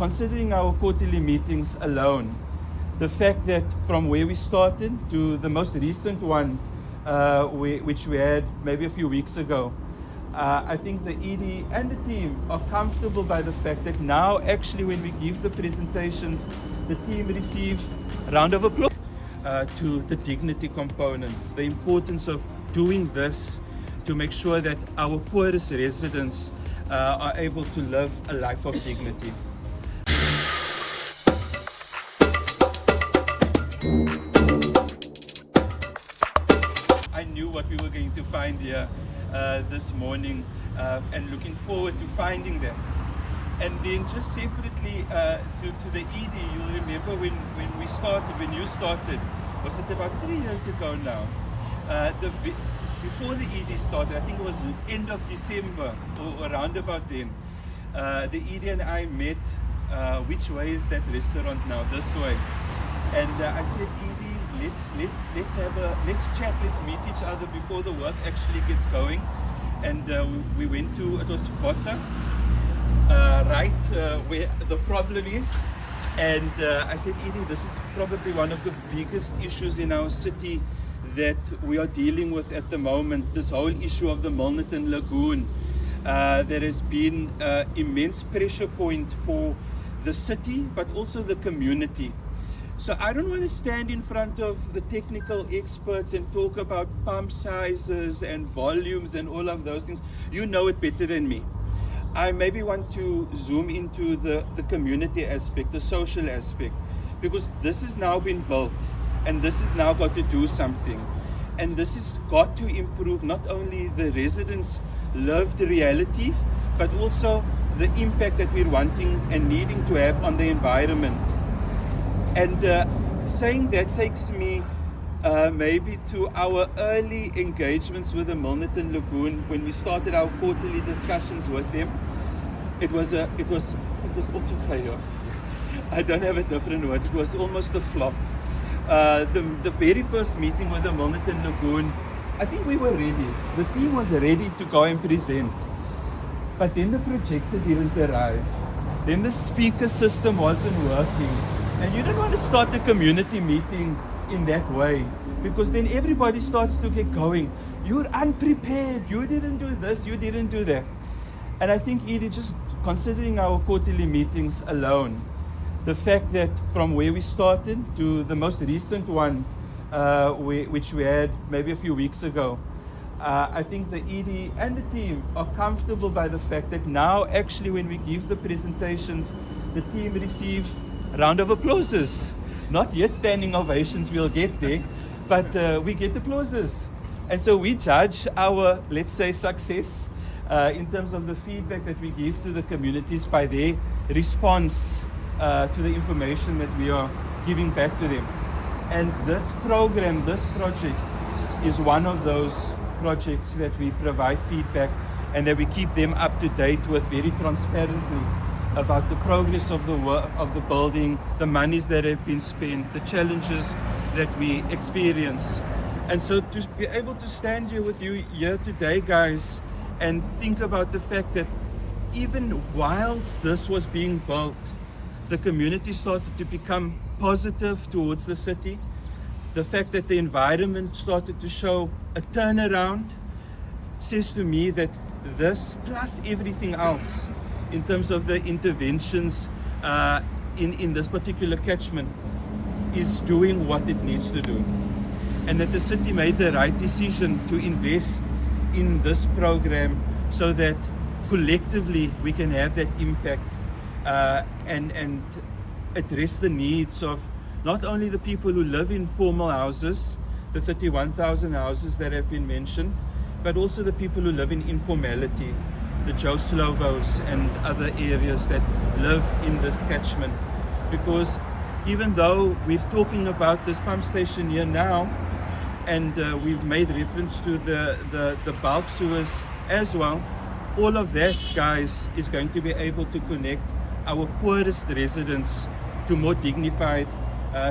considering our quarterly meetings alone, the fact that from where we started to the most recent one, which we had maybe a few weeks ago, I think the ED and the team are comfortable by the fact that now actually when we give the presentations, the team receives a round of applause to the dignity component, the importance of doing this to make sure that our poorest residents are able to live a life of dignity. I knew what we were going to find here this morning and looking forward to finding that. And then just separately to the ED, you'll remember when we started, when you started, was it about 3 years ago now? Before the ED started, I think it was end of December or around about then, the ED and I met, which way is that restaurant now? This way. And I said, ED, let's chat, let's meet each other before the work actually gets going. And we went to, it was Bossa, right where the problem is. And I said, Edie, this is probably one of the biggest issues in our city that we are dealing with at the moment, this whole issue of the Milnerton Lagoon. There has been immense pressure point for the city, but also the community. So I don't want to stand in front of the technical experts and talk about pump sizes and volumes and all of those things. You know it better than me. I maybe want to zoom into the community aspect, the social aspect, because this has now been built and this has now got to do something. And this has got to improve not only the residents' lived reality, but also the impact that we're wanting and needing to have on the environment. And saying that takes me maybe to our early engagements with the Milnerton Lagoon when we started our quarterly discussions with them. It was also chaos. I don't have a different word. It was almost a flop. The very first meeting with the Milnerton Lagoon, I think we were ready. The team was ready to go and present. But then the projector didn't arrive. Then the speaker system wasn't working. And you don't want to start a community meeting in that way, because then everybody starts to get going. You're unprepared. You didn't do this. You didn't do that. And I think, Edie, just considering our quarterly meetings alone, the fact that from where we started to the most recent one, which we had maybe a few weeks ago, I think the ED and the team are comfortable by the fact that now actually when we give the presentations, the team receives a round of applauses. Not yet standing ovations, we'll get there, but we get applauses. And so we judge our, let's say, success in terms of the feedback that we give to the communities by their response to the information that we are giving back to them. And this program, this project, is one of those projects that we provide feedback and that we keep them up to date with very transparently about the progress of the work of the building, the monies that have been spent, the challenges that we experience. And so to be able to stand here with you here today, guys, and think about the fact that even whilst this was being built, the community started to become positive towards the city. The fact that the environment started to show a turnaround says to me that this, plus everything else, in terms of the interventions in this particular catchment, is doing what it needs to do. And that the city made the right decision to invest in this program so that collectively we can have that impact and address the needs of not only the people who live in formal houses, the 31,000 houses that have been mentioned, but also the people who live in informality, the Joe Slovos and other areas that live in this catchment. Because even though we're talking about this pump station here now, and we've made reference to the bulk sewers as well, all of that, guys, is going to be able to connect our poorest residents to more dignified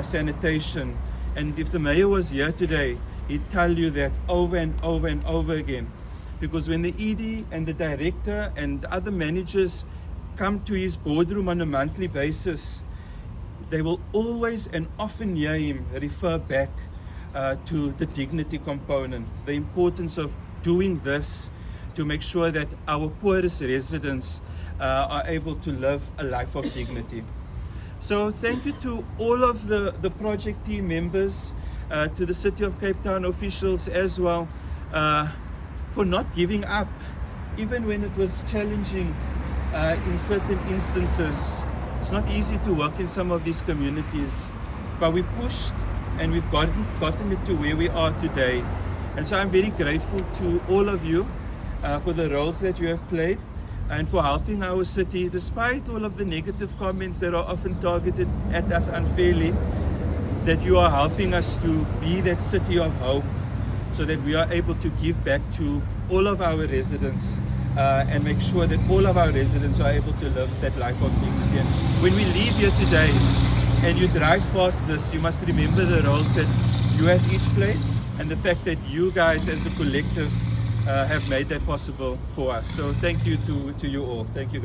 sanitation. And if the mayor was here today, he'd tell you that over and over and over again. Because when the ED and the director and other managers come to his boardroom on a monthly basis, they will always and often hear him refer back to the dignity component, the importance of doing this to make sure that our poorest residents are able to live a life of dignity. So thank you to all of the project team members, to the City of Cape Town officials as well, for not giving up, even when it was challenging in certain instances. It's not easy to work in some of these communities, but we pushed and we've gotten it to where we are today. And so I'm very grateful to all of you for the roles that you have played and for helping our city, despite all of the negative comments that are often targeted at us unfairly, that you are helping us to be that city of hope so that we are able to give back to all of our residents and make sure that all of our residents are able to live that life of dignity. And when we leave here today and you drive past this, you must remember the roles that you have each played and the fact that you guys as a collective have made that possible for us. So thank you to you all. Thank you.